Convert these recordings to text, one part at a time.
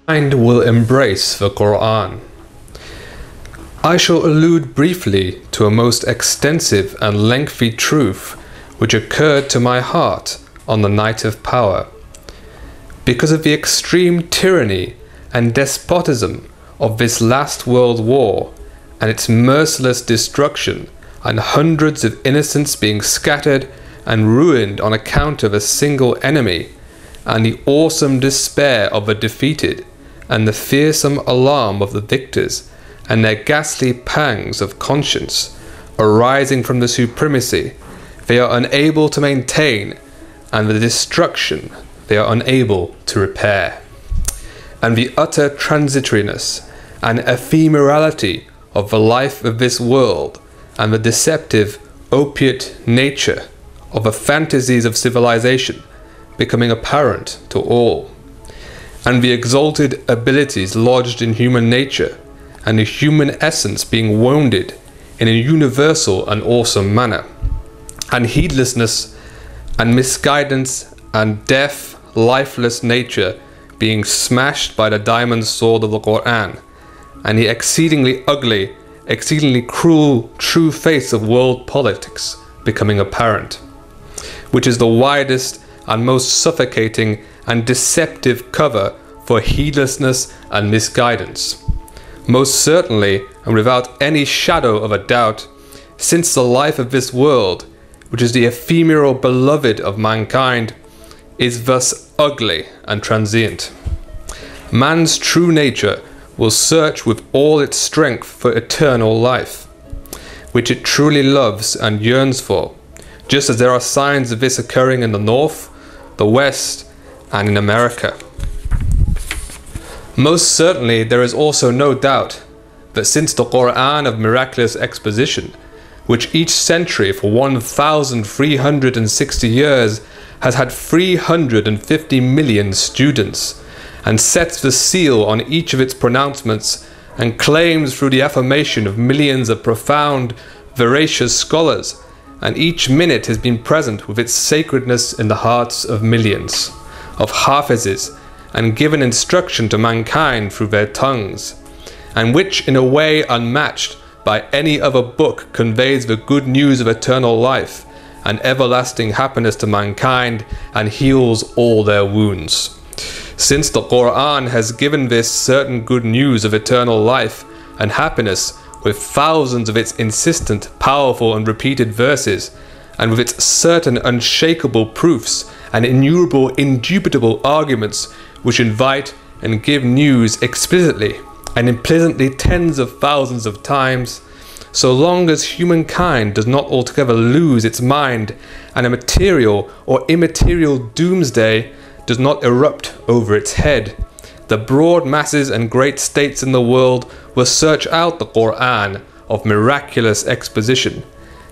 Mankind will embrace the Quran. I shall allude briefly to a most extensive and lengthy truth which occurred to my heart on the night of power. Because of the extreme tyranny and despotism of this last world war and its merciless destruction, and hundreds of innocents being scattered and ruined on account of a single enemy, and the awesome despair of the defeated, and the fearsome alarm of the victors, and their ghastly pangs of conscience arising from the supremacy they are unable to maintain, and the destruction they are unable to repair, and the utter transitoriness and ephemerality of the life of this world, and the deceptive opiate nature of the fantasies of civilization becoming apparent to all, and the exalted abilities lodged in human nature, and the human essence being wounded in a universal and awesome manner, and heedlessness and misguidance and deaf, lifeless nature being smashed by the diamond sword of the Quran, and the exceedingly ugly, exceedingly cruel true face of world politics becoming apparent, which is the widest and most suffocating and deceptive cover for heedlessness and misguidance. Most certainly, and without any shadow of a doubt, since the life of this world, which is the ephemeral beloved of mankind, is thus ugly and transient, man's true nature will search with all its strength for eternal life, which it truly loves and yearns for, just as there are signs of this occurring in the North, the West, and in America. Most certainly, there is also no doubt that since the Quran of miraculous exposition, which each century for 1,360 years has had 350 million students, and sets the seal on each of its pronouncements, and claims through the affirmation of millions of profound, veracious scholars, and each minute has been present with its sacredness in the hearts of millions of hafizes, and given instruction to mankind through their tongues, and which in a way unmatched by any other book conveys the good news of eternal life and everlasting happiness to mankind, and heals all their wounds. Since the Quran has given this certain good news of eternal life and happiness with thousands of its insistent, powerful and repeated verses, and with its certain unshakable proofs and innumerable indubitable arguments which invite and give news explicitly and implicitly tens of thousands of times, so long as humankind does not altogether lose its mind, and a material or immaterial doomsday does not erupt over its head, the broad masses and great states in the world will search out the Quran of miraculous exposition,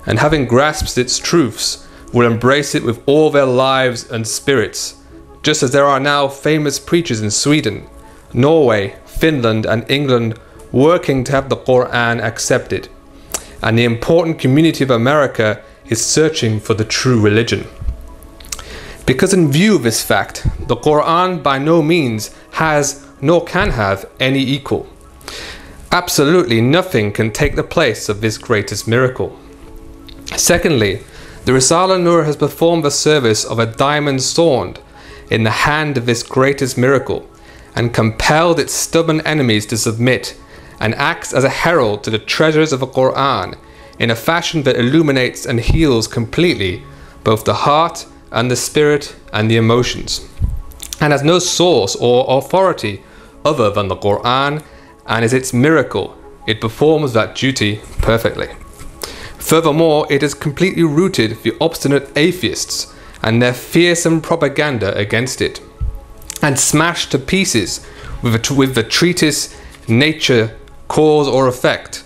and having grasped its truths, will embrace it with all their lives and spirits, just as there are now famous preachers in Sweden, Norway, Finland and England working to have the Quran accepted, and the important community of America is searching for the true religion. Because in view of this fact, the Quran by no means has nor can have any equal. Absolutely nothing can take the place of this greatest miracle. Secondly, the Risale Nur has performed the service of a diamond sword in the hand of this greatest miracle, and compelled its stubborn enemies to submit, and acts as a herald to the treasures of the Quran in a fashion that illuminates and heals completely both the heart and the spirit and the emotions, and has no source or authority other than the Quran, and is its miracle. It performs that duty perfectly. Furthermore, it has completely rooted the obstinate atheists and their fearsome propaganda against it, and smashed to pieces with the treatise Nature, Cause or Effect,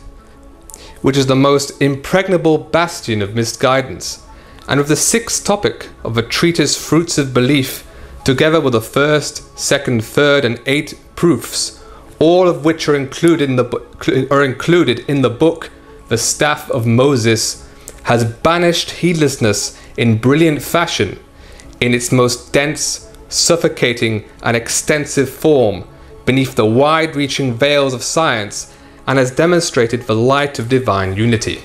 which is the most impregnable bastion of misguidance, and with the sixth topic of the treatise Fruits of Belief, together with the first, second, third and eighth proofs, all of which are included in the book The Staff of Moses, has banished heedlessness in brilliant fashion in its most dense, suffocating and extensive form beneath the wide-reaching veils of science and has demonstrated the light of divine unity.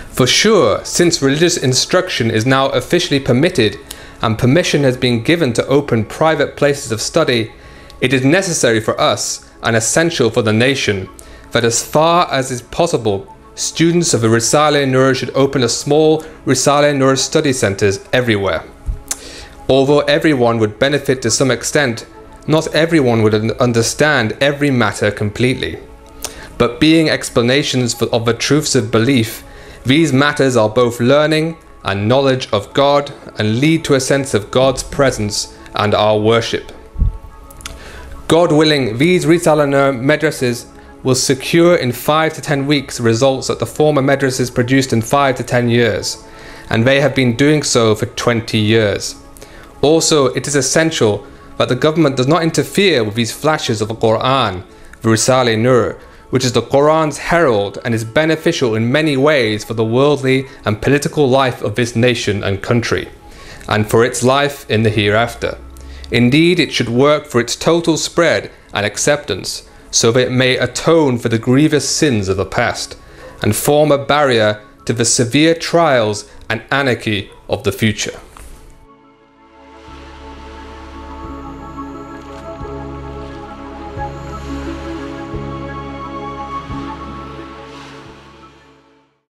For sure, since religious instruction is now officially permitted and permission has been given to open private places of study, it is necessary for us and essential for the nation that as far as is possible, students of the Risale-i-Nur should open a small Risale-i-Nur study centres everywhere. Although everyone would benefit to some extent, not everyone would understand every matter completely. But being explanations of the truths of belief, these matters are both learning and knowledge of God and lead to a sense of God's presence and our worship. God willing, these Risale-i-Nur madrasas will secure in 5 to 10 weeks results that the former madrasas produced in 5 to 10 years, and they have been doing so for 20 years. Also, it is essential that the government does not interfere with these flashes of the Quran, the Risale-i-Nur, which is the Quran's herald and is beneficial in many ways for the worldly and political life of this nation and country, and for its life in the hereafter. Indeed, it should work for its total spread and acceptance, so that it may atone for the grievous sins of the past, and form a barrier to the severe trials and anarchy of the future.